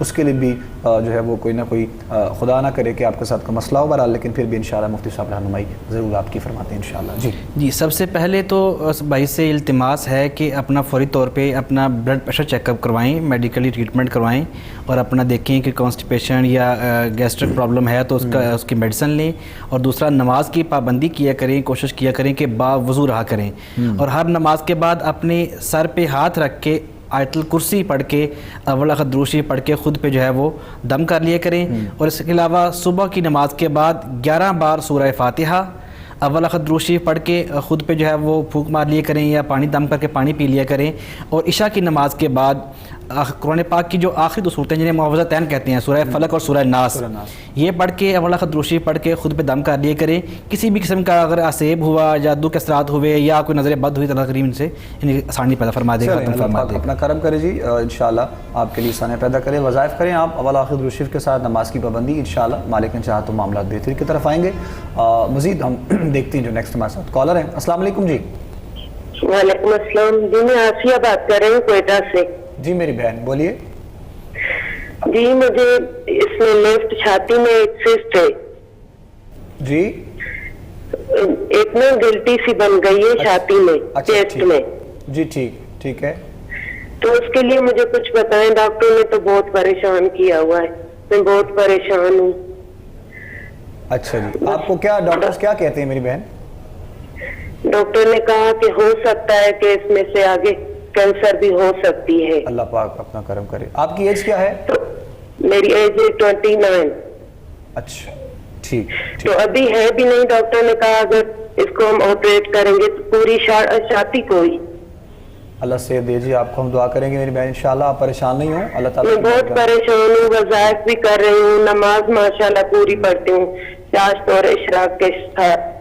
اس کے لیے بھی جو ہے وہ کوئی نہ کوئی خدا نہ کرے کہ آپ کے ساتھ کوئی مسئلہ ہو بہرحال، لیکن پھر بھی انشاءاللہ مفتی صاحب رہنمائی ضرور آپ کی فرماتے ہیں انشاءاللہ. جی سب سے پہلے تو بھائی سے التماس ہے کہ اپنا فوری طور پہ اپنا بلڈ پریشر چیک اپ کروائیں، میڈیکلی ٹریٹمنٹ کروائیں اور اپنا دیکھیں کہ کانسٹیپیشن یا گیسٹرک پرابلم ہے تو اس کی میڈیسن لیں. اور دوسرا نماز کی پابندی کیا کریں، کوشش کیا کریں کہ باوضو رہا کریں، اور ہر نماز کے بعد اپنے سر پہ ہاتھ رکھ کے آیت الکرسی پڑھ کے اول احد دروشی پڑھ کے خود پہ جو ہے وہ دم کر لیا کریں. اور اس کے علاوہ صبح کی نماز کے بعد 11 بار سورہ فاتحہ اول احد دروشی پڑھ کے خود پہ جو ہے وہ پھونک مار لیا کریں یا پانی دم کر کے پانی پی لیا کریں. اور عشاء کی نماز کے بعد قرآن پاک کی جو آخری دو صورتیں جنہیں معوذتین کہتے ہیں، سورہ فلق اور سورہ ناس، یہ پڑھ کے اول احد دروشی پڑھ کے خود پہ دم کر لیے کریں. کسی بھی قسم کا اگر عصیب ہوا، جادو کے اثرات ہوئے یا کوئی نظر بد ہوئی تو اللہ کریم ان سے آسانی پیدا فرما دے گا. اپنا کرم کرے جی، انشاءاللہ آپ کے لیے آسانی پیدا کرے. وظائف کریں آپ اول آخر دروشی کے ساتھ، نماز کی پابندی، انشاءاللہ مالک نے چاہا تو معاملات بہتری کی طرف آئیں گے. مزید ہم دیکھتے ہیں جو نیکسٹ ہمارے ساتھ کالر ہیں. السلام علیکم جی. وعلیکم السلام جی، میں آسیہ بات کر رہی ہوں کوئٹہ سے. جی میری بہن بولیے. جی مجھے اس میں لیفٹ چھاتی میں ایک سسٹ ہے جی، ایک نا گلٹی سی بن گئی ہے چھاتی میں، چیسٹ میں. جی ٹھیک ہے. تو اس کے لیے مجھے کچھ بتائیں، ڈاکٹر نے تو بہت پریشان کیا ہوا ہے، میں بہت پریشان ہوں. اچھا جی، آپ کو کیا ڈاکٹرز کیا کہتے ہیں میری بہن؟ ڈاکٹر نے کہا کہ ہو سکتا ہے کہ اس میں سے آگے کینسر بھی ہو سکتی ہے. اللہ پاک اپنا کرم کرے. آپ کی ایج کیا ہے؟ تو میری ایج ہے 29. اچھا ٹھیک. تو ابھی ہے بھی نہیں. ڈاکٹر نے کہا اگر اس کو ہم آپریٹ کریں گے تو پوری چھاتی کو ہی. اللہ سے دیجیے، آپ کو ہم دعا کریں گے میری بہن انشاءاللہ. آپ پریشان نہیں ہوں، اللہ تعالیٰ. میں بہت پریشان ہوں، وظائف بھی کر رہی ہوں، نماز ماشاءاللہ پوری پڑھتی ہوں، چاشت اور اشراق کے ساتھ.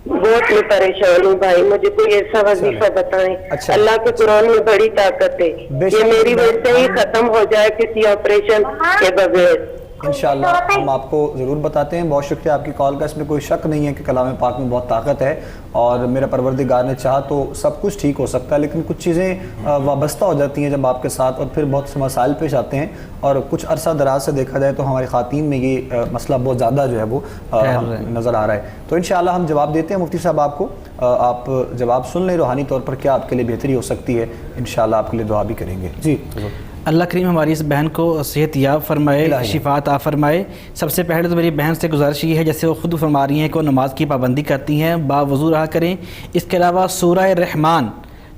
بہت میں پریشان ہوں بھائی، مجھے کوئی ایسا وظیفہ بتائیں. اللہ کے قرآن میں بڑی طاقت ہے، یہ میری وجہ سے ہی ختم ہو جائے کسی آپریشن کے بغیر. انشاءاللہ ہم آپ کو ضرور بتاتے ہیں. بہت شکریہ آپ کی کال کا. اس میں کوئی شک نہیں ہے کہ کلام پاک میں بہت طاقت ہے اور میرا پروردگار نے چاہا تو سب کچھ ٹھیک ہو سکتا ہے، لیکن کچھ چیزیں وابستہ ہو جاتی ہیں جب آپ کے ساتھ، اور پھر بہت سے مسائل پیش آتے ہیں. اور کچھ عرصہ دراز سے دیکھا جائے تو ہماری خواتین میں یہ مسئلہ بہت زیادہ جو ہے وہ نظر آ رہا ہے. تو انشاءاللہ ہم جواب دیتے ہیں مفتی صاحب آپ کو. آپ جواب سن لیں روحانی طور پر کیا آپ کے لیے بہتری ہو سکتی ہے. انشاءاللہ آپ کے لیے دعا بھی کریں گے. جی اللہ کریم ہماری اس بہن کو صحت یاب فرمائے، شفا عطا فرمائے. سب سے پہلے تو میری بہن سے گزارش یہ ہے، جیسے وہ خود فرما رہی ہیں کہ وہ نماز کی پابندی کرتی ہیں، باوضو رہا کریں. اس کے علاوہ سورہ رحمان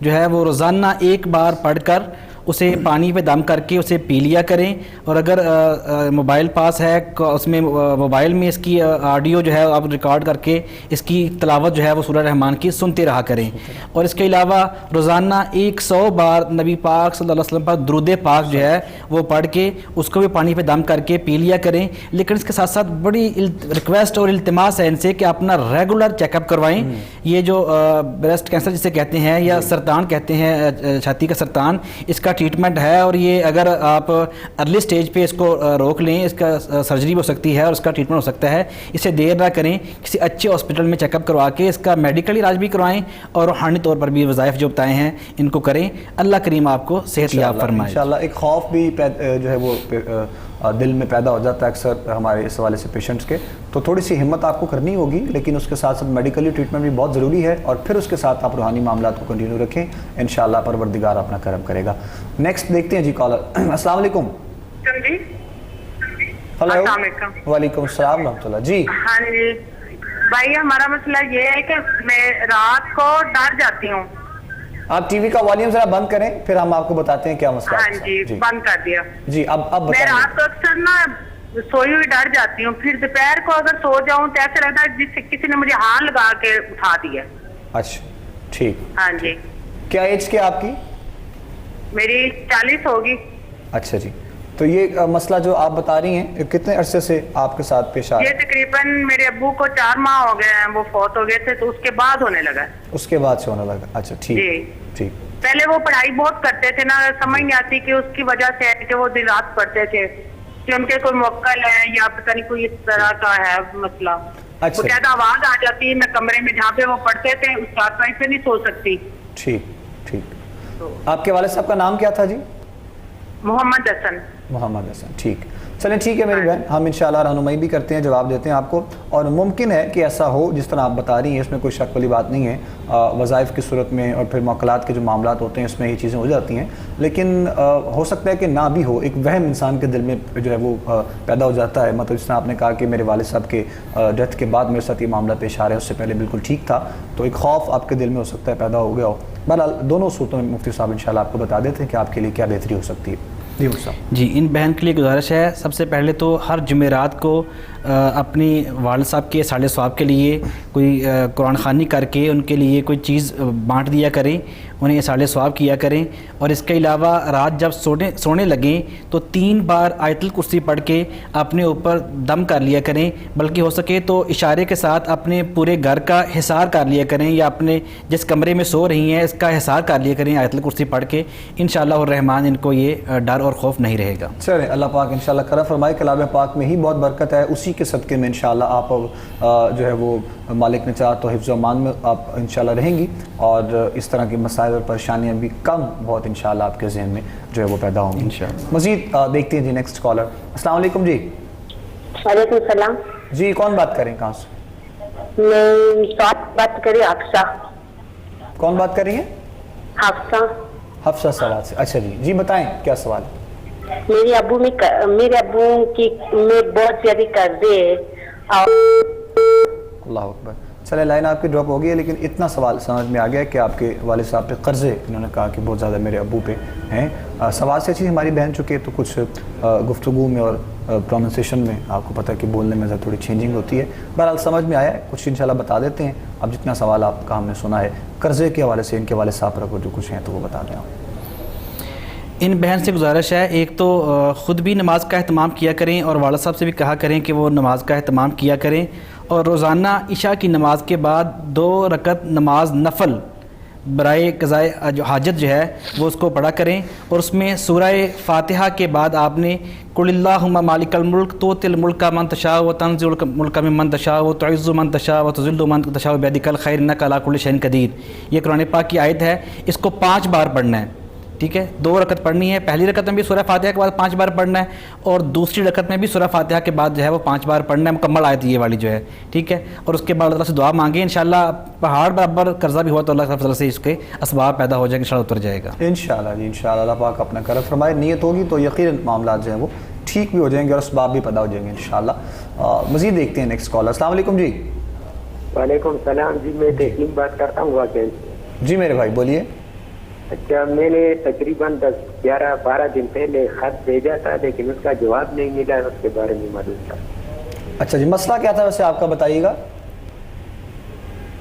جو ہے وہ روزانہ ایک بار پڑھ کر اسے پانی پہ دم کر کے اسے پی لیا کریں. اور اگر موبائل پاس ہے اس میں موبائل میں اس کی آڈیو جو ہے آپ ریکارڈ کر کے اس کی تلاوت جو ہے وہ سورہ رحمان کی سنتے رہا کریں. اور اس کے علاوہ روزانہ 100 بار نبی پاک صلی اللہ علیہ وسلم پر درود پاک جو ہے وہ پڑھ کے اس کو بھی پانی پہ دم کر کے پی لیا کریں. لیکن اس کے ساتھ ساتھ بڑی ریکویسٹ اور التماس ہے ان سے کہ اپنا ریگولر چیک اپ کروائیں. یہ جو بریسٹ کینسر جسے کہتے ہیں یا سرطان کہتے ہیں، چھاتی کا سرطان، اس کا ٹریٹمنٹ ہے. اور یہ اگر آپ ارلی سٹیج پہ اس کو روک لیں، اس کا سرجری بھی ہو سکتی ہے اور اس کا ٹریٹمنٹ ہو سکتا ہے. اسے دیر نہ کریں، کسی اچھے ہاسپٹل میں چیک اپ کروا کے اس کا میڈیکل علاج بھی کروائیں اور روحانی طور پر بھی وظائف جو بتائے ہیں ان کو کریں. اللہ کریم آپ کو صحت یاب فرمائے. انشاءاللہ. ایک خوف بھی جو ہے وہ دل میں پیدا ہو جاتا ہے اکثر ہمارے اس حوالے سے پیشنٹس کے، تو تھوڑی سی ہمت آپ کو کرنی ہوگی، لیکن اس کے ساتھ ساتھ میڈیکلی ٹریٹمنٹ بھی بہت ضروری ہے. اور پھر اس کے ساتھ آپ روحانی معاملات کو کنٹینیو رکھیں، انشاءاللہ پروردگار اپنا کرم کرے گا. نیکسٹ دیکھتے ہیں جی کالر. السلام علیکم. جی ہلو. السلام علیکم. وعلیکم السلام ورحمۃ اللہ. جی ہاں جی بھائی، ہمارا مسئلہ یہ ہے کہ میں رات کو ڈر جاتی ہوں. آپ ٹی وی کا والیوم ذرا بند کریں، پھر ہم آپ کو بتاتے ہیں کیا مسئلہ ہے. ہاں جی بند کر دیا. جی اب میں رات کو اکثر نا سوئی ہوئی ڈر جاتی ہوں، پھر دوپہر کو اگر سو جاؤں تو ایسا لگتا ہے جس کسی نے مجھے ہاتھ لگا کے اٹھا دیا. اچھا ٹھیک. ہاں جی. کیا ایج کیا آپ کی؟ میری 40 ہوگی. اچھا جی. تو یہ مسئلہ جو آپ بتا رہی ہیں کتنے عرصے سے آپ کے ساتھ پیش آ رہا ہے؟ یہ تقریباً میرے ابو کو 4 ماہ ہو گئے ہیں، وہ فوت ہو گئے تھے تو اس کے بعد ہونے لگا. اس کے بعد سے ہونے لگا. اچھا ٹھیک. جی ٹھیک. پہلے وہ پڑھائی بہت کرتے تھے نا، سمجھ نہیں آتی کہ اس کی وجہ سے ہے کہ وہ دن رات پڑھتے تھے کہ ان کے کوئی موکل ہے یا پتہ نہیں کوئی اس طرح کا ہے مسئلہ. اچھا. باقاعدہ آواز آ جاتی ہے میں کمرے میں جہاں پہ وہ پڑھتے تھے اس چارپائی پہ نہیں سو سکتی. ٹھیک ٹھیک. آپ کے والد صاحب کا نام کیا تھا جی؟ محمد حسن. محمد حسن. ٹھیک, چلیں ٹھیک ہے میری بہن, ہم انشاءاللہ رہنمائی بھی کرتے ہیں, جواب دیتے ہیں آپ کو, اور ممکن ہے کہ ایسا ہو جس طرح آپ بتا رہی ہیں, اس میں کوئی شک والی بات نہیں ہے. وظائف کی صورت میں اور پھر موکلات کے جو معاملات ہوتے ہیں اس میں یہ چیزیں ہو جاتی ہیں, لیکن ہو سکتا ہے کہ نہ بھی ہو, ایک وہم انسان کے دل میں جو ہے وہ پیدا ہو جاتا ہے. مطلب جس طرح آپ نے کہا کہ میرے والد صاحب کے ڈیتھ کے بعد میرے ساتھ یہ معاملہ پیش آ رہا ہے, اس سے پہلے بالکل ٹھیک تھا, تو ایک خوف آپ کے دل میں ہو سکتا ہے پیدا ہو گیا ہو. بہرحال دونوں صورتوں میں مفتی صاحب انشاءاللہ آپ کو بتا دیتے ہیں کہ آپ کے لیے کیا بہتری ہو سکتی ہے. جی, ان بہن کے لیے گزارش ہے, سب سے پہلے تو ہر جمعرات کو اپنی والد صاحب کے ساڑھے ثواب کے لیے کوئی قرآن خوانی کر کے ان کے لیے کوئی چیز بانٹ دیا کریں, انہیں ساڑھے ثواب کیا کریں. اور اس کے علاوہ رات جب سونے لگیں تو 3 بار آیت الکرسی پڑھ کے اپنے اوپر دم کر لیا کریں, بلکہ ہو سکے تو اشارے کے ساتھ اپنے پورے گھر کا حصار کر لیا کریں, یا اپنے جس کمرے میں سو رہی ہیں اس کا حصار کر لیا کریں آیت الکرسی پڑھ کے. انشاءاللہ الرحمن ان کو یہ ڈر اور خوف نہیں رہے گا. چلیں اللہ پاک انشاءاللہ کرم فرمائے, کلام پاک میں ہی بہت برکت ہے, اسی کے صدقے میں انشاءاللہ آپ جو ہے وہ مالک نے چاہا تو حفظ و امان میں آپ انشاءاللہ رہیں گی, اور اس طرح کی مسائل اور پریشانیاں بھی کم بہت انشاءاللہ آپ کے ذہن میں جو ہے وہ پیدا ہوں گی انشاءاللہ. مزید دیکھتے ہیں جی نیکسٹ کالر. السلام علیکم. جی وعلیکم السلام. جی کون بات کریں, کہاں سے؟ میں بات کری حفصہ. کون بات کر رہی ہیں؟ حفصہ. حفصہ سوال سے. اچھا جی, جی بتائیں کیا سوال ہے؟ میرے ابو کی میں بہت زیادہ قرضے ہے. اللہ اکبر. چلے لائن آپ کی ڈراپ ہو گئی ہے, لیکن اتنا سوال سمجھ میں آ گیا کہ آپ کے والد صاحب پہ قرضے, انہوں نے کہا کہ بہت زیادہ میرے ابو پہ ہیں. سوال سے اچھی ہماری بہن چکے تو کچھ گفتگو میں اور پروننسیشن میں آپ کو پتہ ہے کہ بولنے میں تھوڑی چینجنگ ہوتی ہے. بہرحال سمجھ میں آیا ہے, کچھ انشاءاللہ بتا دیتے ہیں. اب جتنا سوال آپ کا ہم نے سنا ہے قرضے کے حوالے سے, ان کے والد صاحب پر جو کچھ ہیں تو وہ بتا دیں آپ. ان بہن سے گزارش ہے, ایک تو خود بھی نماز کا اہتمام کیا کریں اور والد صاحب سے بھی کہا کریں کہ وہ نماز کا اہتمام کیا کریں, اور روزانہ عشاء کی نماز کے بعد 2 رکعت نماز نفل برائے قضائے جو حاجت جو ہے وہ اس کو پڑھا کریں, اور اس میں سورہ فاتحہ کے بعد آپ نے قل اللہم مالک الملک تؤتی الملک من تشاء وتنزع الملک ممن تشاء وتعز من تشاء وتذل من تشاء بیدک الخیر انک علی کل شیء قدیر, یہ قرآن پاک کی آیت ہے. اس کو 5 بار پڑھنا ہے, ٹھیک ہے, 2 رکعت پڑھنی ہے. پہلی رکعت میں بھی سورہ فاتحہ کے بعد 5 بار پڑھنا ہے, اور دوسری رکعت میں بھی سورہ فاتحہ کے بعد جو ہے وہ 5 بار پڑھنا ہے. مکمل آیت یہ والی جو ہے, ٹھیک ہے. اور اس کے بعد اللہ تعالیٰ سے دعا مانگیں, انشاءاللہ پہاڑ برابر قرضہ بھی ہوا تو اللہ تعالیٰ سے اس کے اسباب پیدا ہو جائیں گے, انشاءاللہ اتر جائے گا انشاءاللہ. جی انشاءاللہ اللہ پاک اپنا کرم فرمائے, نیت ہوگی تو یقیناً معاملات جو ہیں وہ ٹھیک بھی ہو جائیں گے اور اسباب بھی پیدا ہو جائیں گے انشاءاللہ. مزید دیکھتے ہیں نیکسٹ کالر. السلام علیکم. جی وعلیکم السلام. جی میں تحکیم بات کرتا ہوں واقعی. جی میرے بھائی بولیے. اچھا, میں نے تقریباً 10-11-12 دن پہلے خط بھیجا تھا, لیکن اس کا جواب نہیں ملا, اس کے بارے میں معلوم تھا. اچھا جی, مسئلہ کیا تھا ویسے آپ کا بتائیے گا.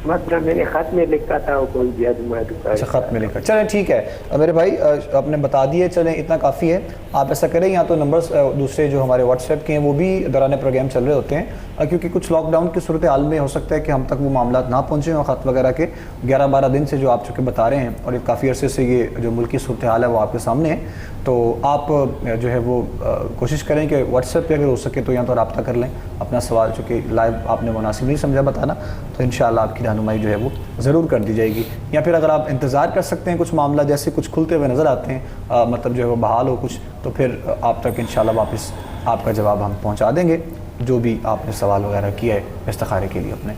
مسئلہ میں نے خط میں لکھا تھا, وہ کوئی اچھا خط میں لکھا. چلیں ٹھیک ہے میرے بھائی, آپ نے بتا دیے, چلیں اتنا کافی ہے. آپ ایسا کریں, یا تو نمبرز دوسرے جو ہمارے واٹس ایپ کے ہیں وہ بھی دوران پروگرام چل رہے ہوتے ہیں, کیونکہ کچھ لاک ڈاؤن کی صورتحال میں ہو سکتا ہے کہ ہم تک وہ معاملات نہ پہنچیں, اور خط وغیرہ کے 11-12 دن سے جو آپ چونکہ بتا رہے ہیں, اور ایک کافی عرصے سے یہ جو ملکی صورتحال ہے وہ آپ کے سامنے ہے, تو آپ جو ہے وہ کوشش کریں کہ واٹس ایپ پہ اگر ہو سکے تو یا تو رابطہ کر لیں اپنا سوال, چونکہ لائیو آپ نے مناسب نہیں سمجھا بتانا, تو انشاءاللہ آپ کی رہنمائی جو ہے وہ ضرور کر دی جائے گی. یا پھر اگر آپ انتظار کر سکتے ہیں, کچھ معاملہ جیسے کچھ کھلتے ہوئے نظر آتے ہیں, مطلب جو ہے وہ بحال ہو کچھ, تو پھر آپ تک انشاءاللہ واپس آپ کا جواب ہم پہنچا دیں گے, جو بھی آپ نے سوال وغیرہ کیا ہے استخارے کے لیے اپنے.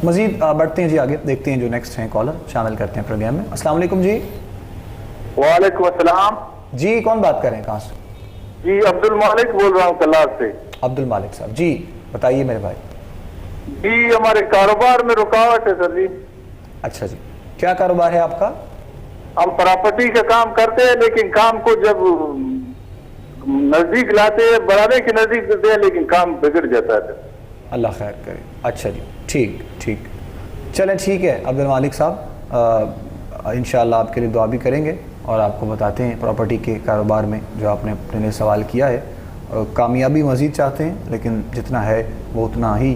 مزید بڑھتے ہیں جی آگے, دیکھتے ہیں جو نیکسٹ ہیں کالر, شامل کرتے ہیں پروگرام میں. السلام علیکم. جی وعلیکم السلام. جی کون بات کر رہے ہیں, کہاں سے؟ جی عبد المالک بول رہا ہوں کلار سے. عبد المالک صاحب, جی بتائیے میرے بھائی. جی ہمارے کاروبار میں رکاوٹ ہے سر. جی اچھا جی, کیا کاروبار ہے آپ کا؟ ہم پراپرٹی کا کام کرتے ہیں, لیکن کام کو جب نزدیک لاتے ہیں, بڑھانے کے نزدیک دیتے ہیں, لیکن کام بگڑ جاتا ہے. اللہ خیر کرے. اچھا جی ٹھیک ٹھیک, چلیں ٹھیک ہے عبد المالک صاحب, انشاءاللہ آپ کے لیے دعا بھی کریں گے, اور آپ کو بتاتے ہیں پراپرٹی کے کاروبار میں جو آپ نے اپنے لیے سوال کیا ہے, کامیابی مزید چاہتے ہیں, لیکن جتنا ہے وہ اتنا ہی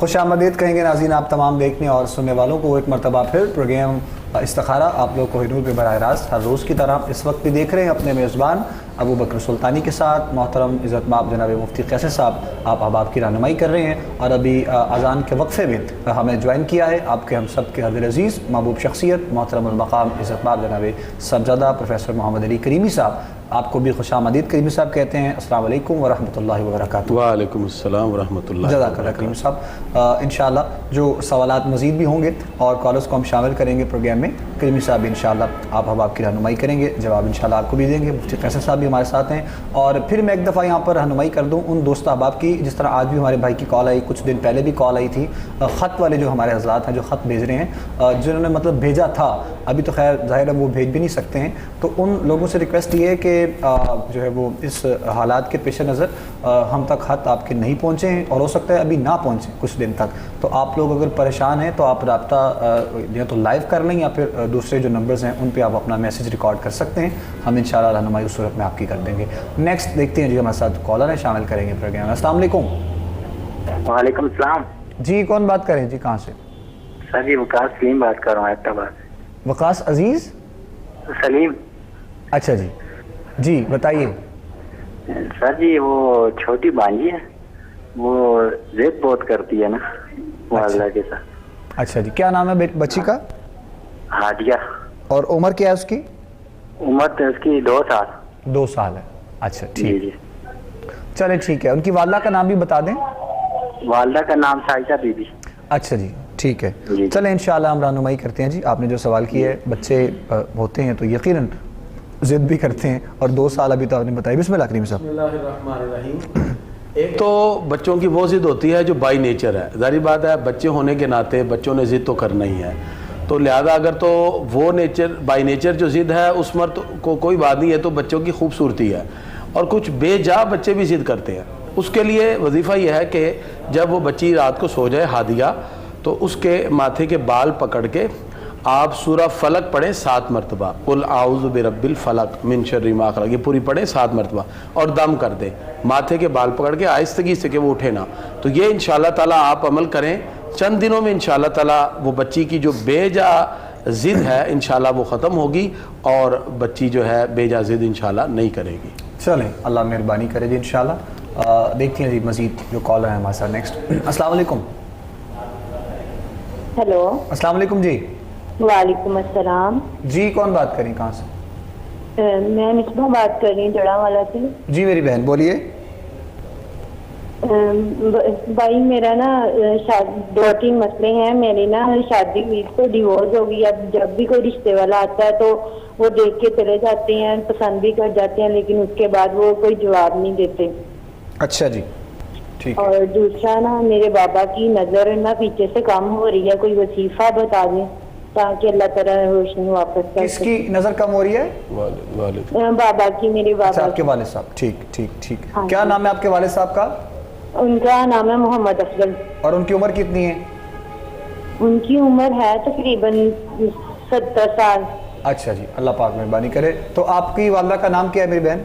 خوش آمدید کہیں گے ناظرین آپ تمام دیکھنے اور سننے والوں کو ایک مرتبہ پھر پروگرام استخارہ آپ لوگ کو نور پہ براہ راست ہر روز کی طرح اس وقت بھی دیکھ رہے ہیں اپنے میزبان ابو بکر سلطانی کے ساتھ. محترم عزت مآب جناب مفتی قیصر صاحب آپ احباب کی رہنمائی کر رہے ہیں اور ابھی اذان کے وقفے میں ہمیں جوائن کیا ہے آپ کے ہم سب کے دل عزیز محبوب شخصیت محترم المقام عزت مآب جناب صاحبزادہ پروفیسر محمد علی کریمی صاحب. آپ کو بھی خوش آمدید کریمی صاحب کہتے ہیں. السلام علیکم ورحمۃ اللہ وبرکاتہ. وعلیکم السلام ورحمۃ اللہ. جزاک اللہ کریمی صاحب. انشاءاللہ جو سوالات مزید بھی ہوں گے اور کالرز کو ہم شامل کریں گے پروگرام میں. کریمی صاحب انشاءاللہ آپ احباب کی رہنمائی کریں گے, جواب انشاءاللہ آپ کو بھی دیں گے. مفتی قیصر صاحب بھی ہمارے ساتھ ہیں. اور پھر میں ایک دفعہ یہاں پر رہنمائی کر دوں ان دوست احباب کی جس طرح آج بھی ہمارے بھائی کی کال آئی, کچھ دن پہلے بھی کال آئی تھی, خط والے جو ہمارے حضرات ہیں جو خط بھیج رہے ہیں, جنہوں نے مطلب بھیجا تھا, ابھی تو خیر ظاہر ہے وہ بھیج بھی نہیں سکتے ہیں, تو ان لوگوں سے ریکویسٹ یہ ہے کہ جو ہے وہ اس حالات کے پیش نظر ہم تک خط آپ کے نہیں پہنچے ہیں اور ہو سکتا ہے ابھی نہ پہنچیں کچھ دن تک. تو آپ لوگ اگر پریشان ہیں تو آپ رابطہ یا تو لائیو کر لیں یا پھر دوسرے جو نمبرز ہیں ان پہ آپ اپنا میسیج ریکارڈ کر سکتے ہیں. ہم انشاءاللہ رہنمائی اس صورت میں آپ کی کر دیں گے. نیکسٹ دیکھتے ہیں جی ہمارے ساتھ کالر ہیں, شامل کریں گے پروگرام میں. السلام علیکم. وعلیکم السلام. جی کون بات کریں جی, کہاں سے؟ سر جی وقاص سلیم بات کر رہا ہوں ایبٹاباد سے. وقاص عزیز سلیم. اچھا جی جی بتائیے. سر جی وہ چھوٹی بانجی ہے, وہ ضد بہت کرتی ہے نا والدہ کے ساتھ. اچھا جی, کیا نام ہے بچی کا؟ ہادیہ. اور عمر کیا ہے اس کی؟ عمر تو اس کی 2 سال. 2 سال ہے. اچھا ٹھیک, جی چلے ٹھیک ہے. ان کی والدہ کا نام بھی بتا دیں. والدہ کا نام سائشہ بی بی. اچھا جی ٹھیک ہے, چلیں انشاءاللہ ہم رہنمائی کرتے ہیں. جی آپ نے جو سوال کیا ہے, بچے ہوتے ہیں تو یقیناً ضد بھی کرتے ہیں, اور 2 سال ابھی تو آپ نے بتائی. بسم اللہ کریم صاحب. بسم اللہ الرحمن الرحیم. ایک تو بچوں کی وہ ضد ہوتی ہے جو بائی نیچر ہے, ظاہری بات ہے بچے ہونے کے ناطے بچوں نے ضد تو کرنا ہی ہے, تو لہذا اگر تو وہ نیچر بائی نیچر جو ضد ہے اس میں کو کوئی بات نہیں ہے, تو بچوں کی خوبصورتی ہے. اور کچھ بے جا بچے بھی ضد کرتے ہیں. اس کے لیے وظیفہ یہ ہے کہ جب وہ بچی رات کو سو جائے ہادیہ, تو اس کے ماتھے کے بال پکڑ کے آپ سورہ فلق پڑھیں 7 مرتبہ, قل اعوذ برب الفلق من شر ما خلق, یہ پوری پڑھیں 7 مرتبہ, اور دم کر دیں ماتھے کے بال پکڑ کے آہستگی سے کہ وہ اٹھے نہ. تو یہ انشاءاللہ تعالیٰ آپ عمل کریں, چند دنوں میں انشاءاللہ تعالیٰ وہ بچی کی جو بے جا ضد ہے انشاءاللہ وہ ختم ہوگی, اور بچی جو ہے بے جا ضد انشاءاللہ نہیں کرے گی. چلیں اللہ مہربانی کرے جی انشاءاللہ. دیکھتے ہیں جی مزید جو کالر ہیں ہمارے ساتھ. نیکسٹ. السلام علیکم. ہیلو. السلام علیکم جی. وعلیکم السلام. جی کون بات کریں, کہاں سے؟ میں مصباح بات کر رہی ہوں جڑا والا سے. جی میری بہن بولیے. بھائی میرا نا 2-3 مسئلے ہیں. میری نا شادی ہوئی تو ڈیورس ہو گئی. اب جب بھی کوئی رشتے والا آتا ہے تو وہ دیکھ کے چلے جاتے ہیں, پسند بھی کر جاتے ہیں, لیکن اس کے بعد وہ کوئی جواب نہیں دیتے. اچھا جی ٹھیک. اور دوسرا نا میرے بابا کی نظر نا پیچھے سے کم ہو رہی ہے, کوئی وظیفہ بتا دیں تاکہ اللہ تعالیٰ روشنی واپس کر. کس کی نظر کم ہو رہی ہے؟ بابا کی, میرے بابا. آپ کے والد صاحب. ٹھیک ٹھیک ٹھیک. کیا نام ہے آپ کے والد صاحب کا؟ ان کا نام ہے محمد افضل. اور ان کی عمر کتنی ہے؟ ان کی عمر ہے تقریباً 70 سال. اچھا جی اللہ پاک مہربانی کرے. تو آپ کی والدہ کا نام کیا ہے میری بہن؟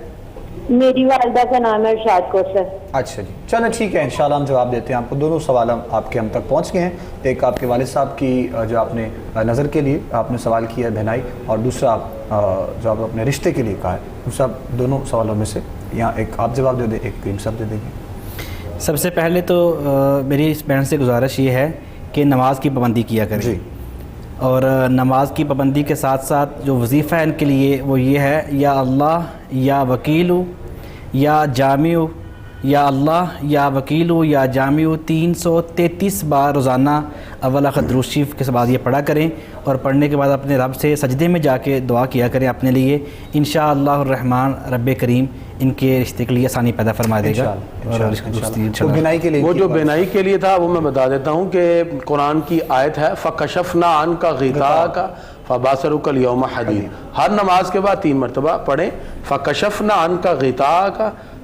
میری والدہ کا نام ہے ارشاد کوثر. اچھا جی چلیں ٹھیک ہے, انشاءاللہ ہم جواب دیتے ہیں آپ کو. دونوں سوال آپ کے ہم تک پہنچ گئے ہیں. ایک آپ کے والد صاحب کی جو آپ نے نظر کے لیے آپ نے سوال کیا ہے بہنائی, اور دوسرا جو آپ اپنے رشتے کے لیے کہا ہے. ان سب دونوں سوالوں میں سے یہاں ایک آپ جواب دے دیں, ایک کریم صاحب دے دیں گے. سب سے پہلے تو میری اس بہن سے گزارش یہ ہے کہ نماز کی پابندی کیا کریں. جی. اور نماز کی پابندی کے ساتھ ساتھ جو وظیفہ ہے ان کے لیے وہ یہ ہے, یا اللہ یا وکیلو یا جامع, یا اللہ یا وکیلو یا جامع 333 بار روزانہ اول آخر درود شریف کے بعد یہ پڑھا کریں, اور پڑھنے کے بعد اپنے رب سے سجدے میں جا کے دعا کیا کریں اپنے لیے. انشاءاللہ الرحمن رب کریم ان کے رشتے کے لیے آسانی پیدا فرما دے گا. وہ جو بینائی کے لیے تھا وہ میں بتا دیتا ہوں کہ قرآن کی آیت ہے فَكَشَفْنَا عَنْكَ غِطَاءَكَ فَبَصَرُكَ الْيَوْمَ حَدِيدٌ. ہر نماز کے بعد 3 مرتبہ پڑھیں فَكَشَفْنَا عَنْكَ غِطَاءَكَ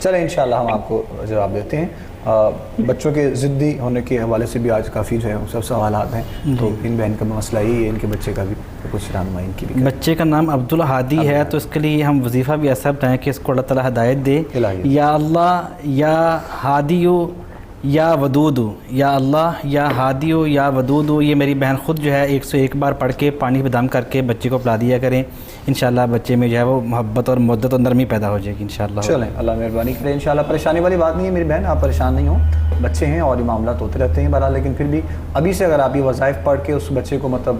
چلیں انشاءاللہ ہم آپ کو جواب دیتے ہیں. بچوں کے ضدی ہونے کے حوالے سے بھی آج کافی جو ہے سب سوالات ہیں, تو ان بہن کا مسئلہ یہی ہے, ان کے بچے کا بھی کچھ رہنمائی کی بھی. بچے کا نام عبدالہادی ہے, تو اس کے لیے ہم وظیفہ بھی ایسا بتائیں کہ اس کو اللہ تعالیٰ ہدایت دے. یا اللہ یا ہادیو یا ودودو, یا اللہ یا ہادیو یا ودودو. یہ میری بہن خود جو ہے 101 بار پڑھ کے پانی پہ دم کر کے بچے کو پلا دیا کریں. انشاءاللہ بچے میں جو ہے وہ محبت اور مودت اور نرمی پیدا ہو جائے گی انشاءاللہ. چلیں اللہ مہربانی کرے. انشاءاللہ پریشانی والی بات نہیں ہے میری بہن, آپ پریشان نہیں ہوں, بچے ہیں اور یہ معاملات ہوتے رہتے ہیں بہرحال. لیکن پھر بھی ابھی سے اگر آپ یہ وظائف پڑھ کے اس بچے کو مطلب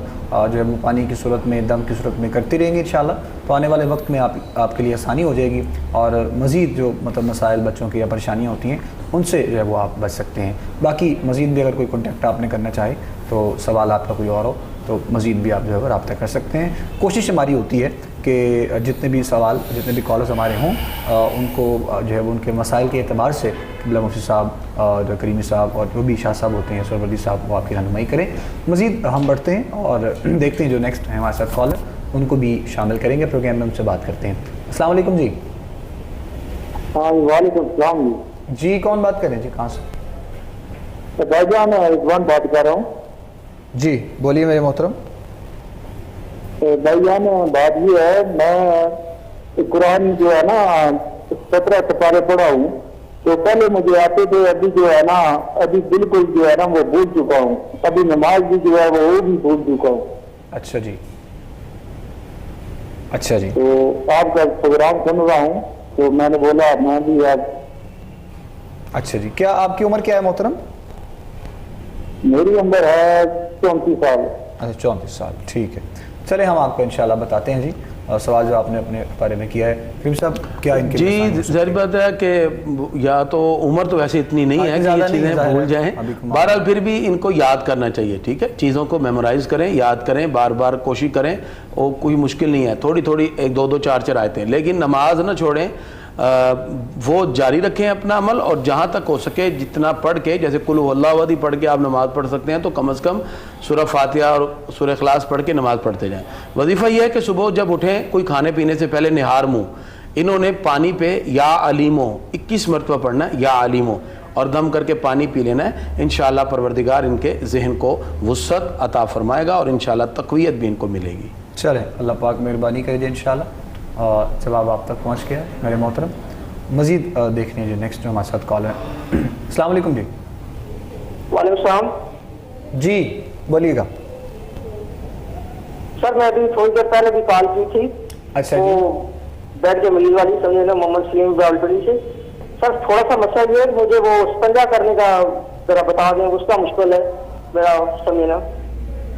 جو ہے وہ پانی کی صورت میں, دم کی صورت میں کرتی رہیں گے انشاءاللہ, تو آنے والے وقت میں آپ کے لیے آسانی ہو جائے گی, اور مزید جو مطلب مسائل بچوں کی یا پریشانیاں ہوتی ہیں ان سے جو ہے وہ آپ بچ سکتے ہیں. باقی مزید بھی اگر کوئی کانٹیکٹ آپ نے کرنا چاہے, تو سوال آپ کا کوئی اور ہو تو مزید بھی آپ جو ہے رابطہ کر سکتے ہیں. کوشش ہماری ہوتی ہے کہ جتنے بھی سوال, جتنے بھی کالرز ہمارے ہوں, ان کو جو ہے وہ ان کے مسائل کے اعتبار سے قبلہ مفتی صاحب, جو کریمی صاحب اور جو بھی شاہ صاحب ہوتے ہیں, سروردی صاحب, وہ آپ کی رہنمائی کریں. مزید ہم بڑھتے ہیں اور دیکھتے ہیں جو نیکسٹ ہیں ہمارے ساتھ کالر, ان کو بھی شامل کریں گے پروگرام میں, ان سے بات کرتے ہیں. السلام علیکم جی. ہاں وعلیکم السلام جی. کون بات کر رہے ہیں جی, کہاں سے؟ بھائی جان رضوان بات کر رہا ہوں. جی بولیے میرے محترم. بھائی جان بات یہ ہے, میں قرآن جو ہے نا 17 سپارے پڑھا ہوں, تو پہلے مجھے آتے تھے, ابھی جو ہے نا ابھی بالکل جو ہے نا وہ بھول چکا ہوں. ابھی نماز بھی جو ہے وہ بھی بھول چکا ہوں. اچھا جی, اچھا جی. تو آپ کا پروگرام سن رہا ہوں تو میں نے بولا میں بھی آپ. اچھا جی. کیا آپ کی عمر کیا ہے محترم؟ میری عمر ہے 34 سال. اچھا 34 سال, ٹھیک ہے. چلیں ہم آپ کو انشاءاللہ بتاتے ہیں جی سوال جو آپ نے اپنے بارے میں کیا ہے. کریم صاحب کیا ان کے جی ظاہر بات ہے کہ یا تو عمر تو ویسے اتنی نہیں ہے کہ یہ چیزیں بھول جائیں, بہرحال پھر بھی ان کو یاد کرنا چاہیے. ٹھیک ہے, چیزوں کو میمورائز کریں, یاد کریں, بار بار کوشش کریں, وہ کوئی مشکل نہیں ہے. تھوڑی تھوڑی 1 2 2 4 4 آیتیں, لیکن نماز نہ چھوڑیں, وہ جاری رکھیں اپنا عمل, اور جہاں تک ہو سکے جتنا پڑھ کے, جیسے قل هو اللہ احد پڑھ کے آپ نماز پڑھ سکتے ہیں, تو کم از کم سورہ فاتحہ اور سورہ اخلاص پڑھ کے نماز پڑھتے جائیں. وظیفہ یہ ہے کہ صبح جب اٹھیں, کوئی کھانے پینے سے پہلے نہار منہ, انہوں نے پانی پہ یا علیمو 21 مرتبہ پڑھنا ہے, یا علیمو, اور دم کر کے پانی پی لینا ہے. انشاءاللہ پروردگار ان کے ذہن کو وسعت عطا فرمائے گا, اور انشاءاللہ تقویت بھی ان کو ملے گی. چلیں اللہ پاک مہربانی کرے جی انشاءاللہ. جواب آپ تک پہنچ گیا میرے محترم. مزید دیکھنے جو نیکسٹ جو ہمارے ساتھ کال ہے. السلام علیکم جی. وعلیکم السلام جی بولیے گا. سر میں ابھی تھوڑی دیر پہلے بھی کال کی تھی. اچھا جی. بیڈ کے مریض والی سمجھے نا, محمد سلیم راولپنڈی سے. سر تھوڑا سا مسئلہ یہ ہے, مجھے وہ استنجا کرنے کا ذرا بتا دیں, اس کا مشکل ہے میرا سمجھنا.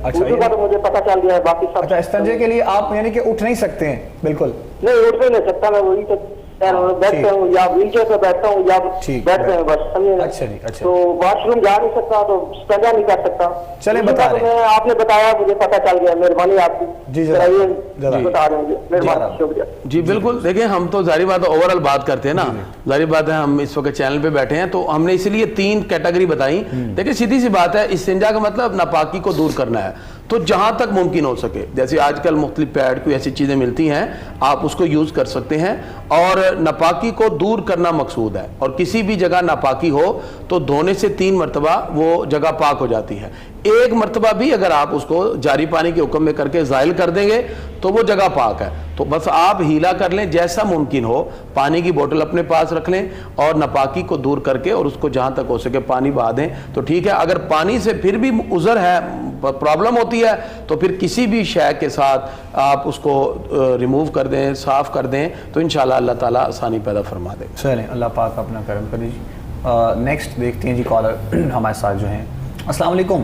اچھا تو مجھے پتہ چل گیا ہے, باقی سب. اچھا استنجے کے لیے آپ یعنی کہ اٹھ نہیں سکتے ہیں بالکل؟ نہیں اٹھ بھی نہیں سکتا میں, وہی تو بیٹھتا ہوں, یا ویل چیئر پہ بیٹھتا ہوں, یا بیٹھتے ہیں بس سمجھے. اچھا جی. اچھا تو واش روم جا نہیں سکتا, تو استنجا نہیں کر سکتا. چلیں بتا رہے ہیں, آپ نے بتایا, مجھے پتہ چل گیا, مہربانی آپ کی. جی بتا رہے ہیں, مہربانی, شکریہ. جی بالکل. دیکھیں ہم تو ظاہر بات ہے اوور آل بات کرتے ہیں نا, ظاہر بات ہے ہم اس وقت چینل پہ بیٹھے ہیں, تو ہم نے اس لیے 3 کیٹیگری بتائیں. دیکھیں سیدھی سی بات ہے, استنجا کا مطلب ناپاکی کو دور کرنا ہے, تو جہاں تک ممکن ہو سکے, جیسے آج کل مختلف پیڈ کوئی ایسی چیزیں ملتی ہیں, آپ اس کو یوز کر سکتے ہیں. اور ناپاکی کو دور کرنا مقصود ہے, اور کسی بھی جگہ ناپاکی ہو تو دھونے سے 3 مرتبہ وہ جگہ پاک ہو جاتی ہے. 1 مرتبہ بھی اگر آپ اس کو جاری پانی کے حکم میں کر کے زائل کر دیں گے تو وہ جگہ پاک ہے. تو بس آپ ہیلا کر لیں جیسا ممکن ہو, پانی کی بوتل اپنے پاس رکھ لیں, اور ناپاکی کو دور کر کے اور اس کو جہاں تک ہو سکے پانی بہا دیں تو ٹھیک ہے. اگر پانی سے پھر بھی عذر ہے, پرابلم ہوتی ہے, تو پھر کسی بھی شے کے ساتھ آپ اس کو ریموو کر دیں, صاف کر دیں, تو انشاءاللہ اللہ تعالیٰ آسانی پیدا فرما دے. چلیں اللہ پاک اپنا کرم کرے جی. نیکسٹ دیکھتے ہیں جی کالر ہمارے ساتھ جو ہیں. السلام علیکم.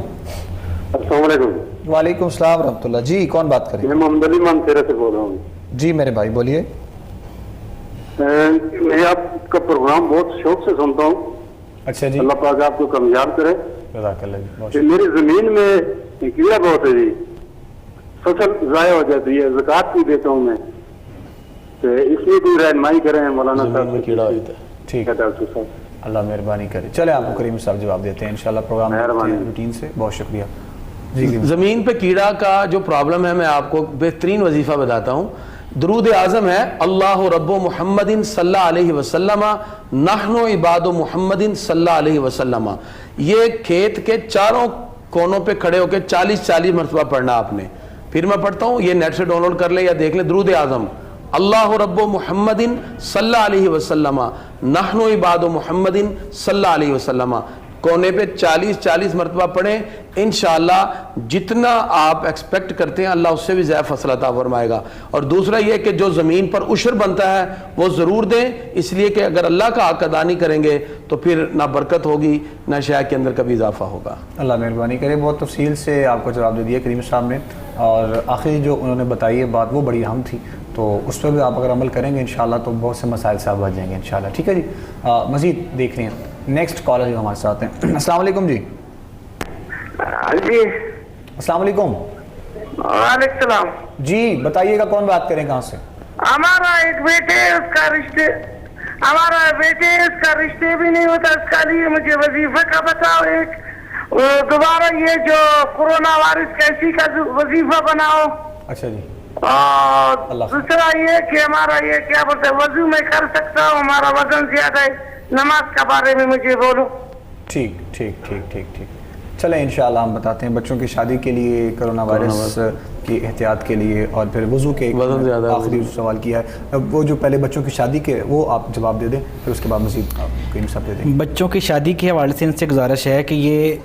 السلام علیکم. وعلیکم السلام ورحمۃ اللہ. جی کون بات کریں؟ میں محمد علی مانسیرہ سے بول رہا ہوں. جی میرے بھائی بولیے. میں آپ کا پروگرام بہت شوق سے سنتا ہوں. اچھا جی. اللہ پاک آپ کو کامیاب کرے. جزاک اللہ جی. میری زمین میں کیڑا بہت ہے جی, فصل ضائع ہو جاتی ہے, زکوٰۃ بھی دیتا ہوں میں, تو اس لیے کوئی رہنمائی کریں مولانا صاحب. میں کیڑا ہوتا ہے. ٹھیک ہے ڈاکٹر صاحب, اللہ مہربانی کرے. چلے آپ کو کریم صاحب جواب دیتے ہیں انشاءاللہ پروگرام روٹین سے. بہت شکریہ. زمین پہ کیڑا کا جو پرابلم ہے, میں آپ کو بہترین وظیفہ بتاتا ہوں درود اعظم ہے اللہ رب محمد صلی اللہ علیہ وسلم نحن عباد محمد صلی اللہ علیہ وسلم. یہ کھیت کے چاروں کونوں پہ کھڑے ہو کے 40 مرتبہ پڑھنا آپ نے. پھر میں پڑھتا ہوں, یہ نیٹ سے ڈاؤن لوڈ کر لیں یا دیکھ لیں. درود اعظم اللہ رب محمد صلی اللہ علیہ وسلم نحن عباد محمد صلی اللہ علیہ وسلم, کونے پہ 40 مرتبہ پڑھیں. انشاءاللہ جتنا آپ ایکسپیکٹ کرتے ہیں اللہ اس سے بھی زیادہ فضل عطا فرمائے گا. اور دوسرا یہ کہ جو زمین پر عشر بنتا ہے وہ ضرور دیں, اس لیے کہ اگر اللہ کا حق ادا نہیں کریں گے تو پھر نہ برکت ہوگی نہ شے کے اندر کبھی اضافہ ہوگا. اللہ مہربانی کرے. بہت تفصیل سے آپ کو جواب دے دیا کریم صاحب نے, اور آخری جو انہوں نے بتائی ہے بات وہ بڑی اہم تھی, تو اس پہ بھی آپ اگر عمل کریں گے انشاءاللہ تو بہت سے مسائل سے آپ بچ جائیں گے انشاءاللہ. ٹھیک ہے جی, مزید دیکھ رہے ہیں نیکسٹ کالر جو ہمارے ساتھ ہیں. السلام علیکم جی. جی السلام علیکم. وعلیکم السلام. جی بتائیے گا کون بات کریں, کہاں سے؟ ہمارا ایک بیٹے اس کا رشتے بھی نہیں ہوتا, اس کا لیے مجھے وظیفہ کا بتاؤ. ایک دوبارہ یہ جو کورونا وائرس کیسی کا وظیفہ بناؤ. اچھا جی. اور دوسرا یہ کہ ہمارا یہ کیا بولتے ہیں وضو میں کر سکتا ہوں, ہمارا وزن زیادہ ہے, نماز کے بارے میں مجھے بولو. ٹھیک. چلیں انشاءاللہ ہم بتاتے ہیں. بچوں کی شادی کے لیے, کرونا وائرس کی احتیاط کے لیے, اور پھر وضو کے آخری سوال کیا ہے, وہ جو پہلے بچوں کی شادی کے وہ آپ جواب دے دیں, پھر اس کے بعد مزید کریم صاحب دے دیں. بچوں کی شادی کے حوالے سے ان سے گزارش ہے کہ یہ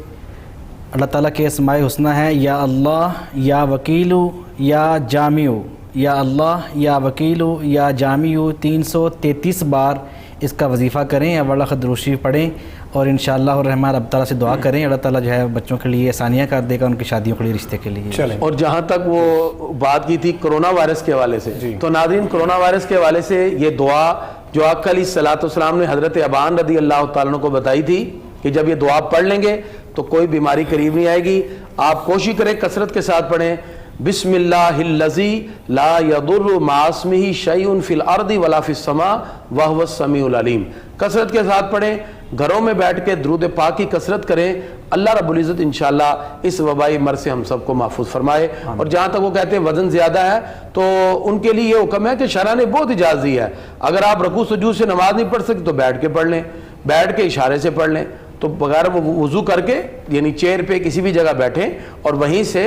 اللہ تعالیٰ کے اسماء حسنہ ہے, یا اللہ یا وکیلو یا جامعو, یا اللہ یا وکیلو یا جامعو 333 بار اس کا وظیفہ کریں, اولا خدروشی پڑھیں, اور انشاءاللہ الرحمن رب تعالیٰ سے دعا کریں. اللہ تعالیٰ جو ہے بچوں کے لیے آسانیاں کر دے گا, ان کی شادیوں کے لیے, رشتے کے لیے. اور جہاں تک وہ بات کی تھی کرونا وائرس کے حوالے سے, تو ناظرین کرونا وائرس کے حوالے سے یہ دعا جو آقا علیہ الصلوۃ والسلام نے حضرت ابان رضی اللہ تعالیٰ عنہ کو بتائی تھی کہ جب یہ دعا پڑھ لیں گے تو کوئی بیماری قریب نہیں آئے گی. آپ کوشش کریں کثرت کے ساتھ پڑھیں. بسم اللہ الذی لا یضر مع اسمہ شیء فی الارض ولا فی السماء وہو السمیع العلیم. کثرت کے ساتھ پڑھیں, گھروں میں بیٹھ کے درود پاک کی کثرت کریں. اللہ رب العزت انشاءاللہ اس وبائی مرض سے ہم سب کو محفوظ فرمائے. اور جہاں تک وہ کہتے ہیں وزن زیادہ ہے, تو ان کے لیے یہ حکم ہے کہ شرع نے بہت اجازت دی ہے, اگر آپ رکوع سجود سے نماز نہیں پڑھ سکتے تو بیٹھ کے پڑھ لیں, بیٹھ کے اشارے سے پڑھ لیں. تو بغیر وضو کر کے یعنی چیئر پہ کسی بھی جگہ بیٹھیں اور وہیں سے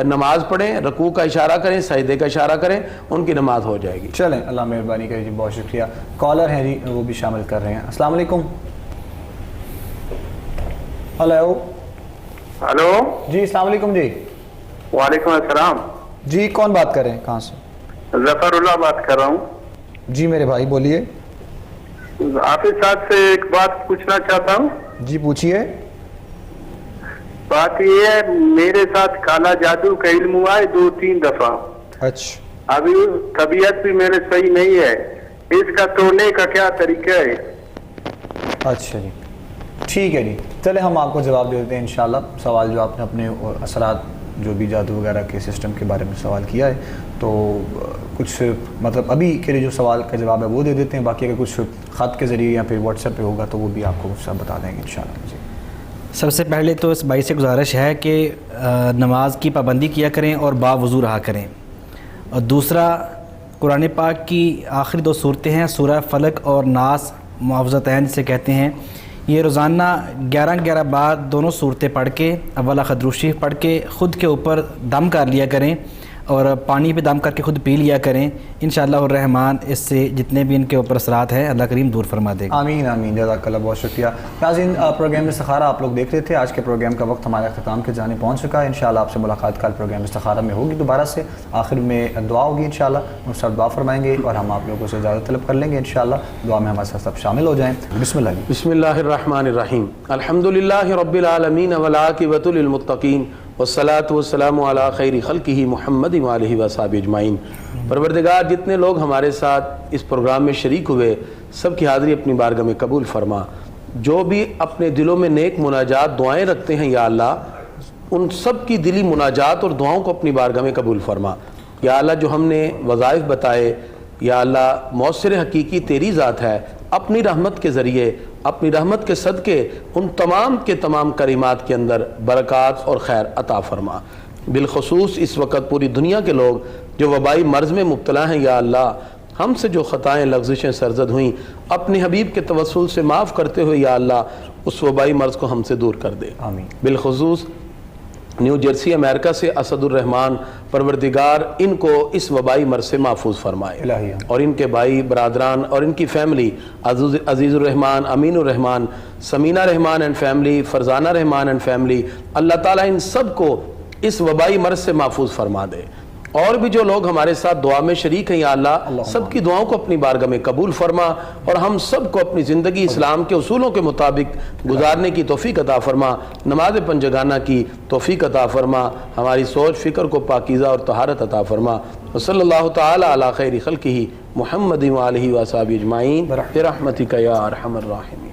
نماز پڑھیں, رکوع کا اشارہ کریں, سجدے کا اشارہ کریں, ان کی نماز ہو جائے گی. چلیں اللہ مہربانی کرے جی, بہت شکریہ. کالر ہیں جی, وہ بھی شامل کر رہے ہیں. السلام علیکم. ہلو جی السلام علیکم. جی وعلیکم السلام. جی کون بات کر رہے ہیں, کہاں سے؟ ظفر اللہ بات کر رہا ہوں. جی میرے بھائی بولیے. حافظ صاحب سے ایک بات پوچھنا چاہتا ہوں. جی پوچھیے. بات یہ ہے میرے ساتھ کالا جادو کا علم ہوا ہے 2-3 دفعہ. اچھا. ابھی طبیعت بھی میرے صحیح نہیں ہے, اس کا توڑنے کا کیا طریقہ ہے؟ اچھا جی ٹھیک ہے جی. چلے ہم آپ کو جواب دے دیتے ہیں انشاءاللہ. سوال جو آپ نے اپنے اثرات جو بھی جادو وغیرہ کے سسٹم کے بارے میں سوال کیا ہے, تو کچھ مطلب ابھی کے لیے جو سوال کا جواب ہے وہ دے دیتے ہیں, باقی اگر کچھ خط کے ذریعے یا پھر واٹس ایپ پہ ہوگا تو وہ بھی آپ کو سب بتا دیں گے انشاءاللہ. جی سب سے پہلے تو اس بھائی سے گزارش ہے کہ نماز کی پابندی کیا کریں اور باوضو رہا کریں. اور دوسرا قرآن پاک کی آخری 2 صورتیں ہیں, سورہ فلق اور ناس, معوذتین جسے کہتے ہیں, یہ روزانہ 11 بار دونوں صورتیں پڑھ کے اولا خدروشی پڑھ کے خود کے اوپر دم کر لیا کریں, اور پانی پہ دم کر کے خود پی لیا کریں. انشاءاللہ الرحمن اس سے جتنے بھی ان کے اوپر اثرات ہیں اللہ کریم دور فرما دے گا. آمین آمین. جزاک اللہ, بہت شکریہ. ناظرین پروگرام استخارہ آپ لوگ دیکھ رہے تھے. آج کے پروگرام کا وقت ہمارے اختتام کے جانے پہنچ چکا ہے. انشاءاللہ آپ سے ملاقات کل پروگرام استخارہ میں ہوگی دوبارہ سے. آخر میں دعا ہوگی انشاءاللہ, ہم سب دعا فرمائیں گے اور ہم آپ لوگوں سے اجازت طلب کر لیں گے انشاءاللہ. دعا میں ہمارے ساتھ سب شامل ہو جائیں. بسم اللہ. بسم اللہ الرحمن الرحیم. الحمدللہ رب العالمین والعاقبۃ للمتقین والصلاة والسلام علی خیر خلقہ محمد وآلہ وصحبہ اجمعین. پروردگار جتنے لوگ ہمارے ساتھ اس پروگرام میں شریک ہوئے سب کی حاضری اپنی بارگاہ میں قبول فرما. جو بھی اپنے دلوں میں نیک مناجات دعائیں رکھتے ہیں یا اللہ, ان سب کی دلی مناجات اور دعاؤں کو اپنی بارگاہ میں قبول فرما. یا اللہ جو ہم نے وظائف بتائے, یا اللہ مؤثر حقیقی تیری ذات ہے, اپنی رحمت کے ذریعے اپنی رحمت کے صدقے ان تمام کے تمام کریمات کے اندر برکات اور خیر عطا فرما. بالخصوص اس وقت پوری دنیا کے لوگ جو وبائی مرض میں مبتلا ہیں یا اللہ ہم سے جو خطائیں لغزشیں سرزد ہوئیں اپنے حبیب کے توسل سے معاف کرتے ہوئے یا اللہ اس وبائی مرض کو ہم سے دور کر دے. آمین. بالخصوص نیو جرسی امریکہ سے اسد الرحمان، پروردگار ان کو اس وبائی مرض سے محفوظ فرمائے اور ان کے بھائی برادران اور ان کی family Aziz ur Rahman, Amin ur Rahman, Samina Rahman and family, Farzana Rahman and family, Allah تعالیٰ ان سب کو اس وبائی مرض سے محفوظ فرما دے. اور بھی جو لوگ ہمارے ساتھ دعا میں شریک ہیں یا اللہ سب کی دعاؤں کو اپنی بارگاہ میں قبول فرما اور ہم سب کو اپنی زندگی اسلام کے اصولوں کے مطابق گزارنے کی توفیق عطا فرما، نماز پنجگانہ کی توفیق عطا فرما، ہماری سوچ فکر کو پاکیزہ اور طہارت عطا فرما. وصلی اللہ تعالی علی خیر خلقہ محمد وآلہ وصحبہ اجمعین برحمتک یا ارحم الراحمین.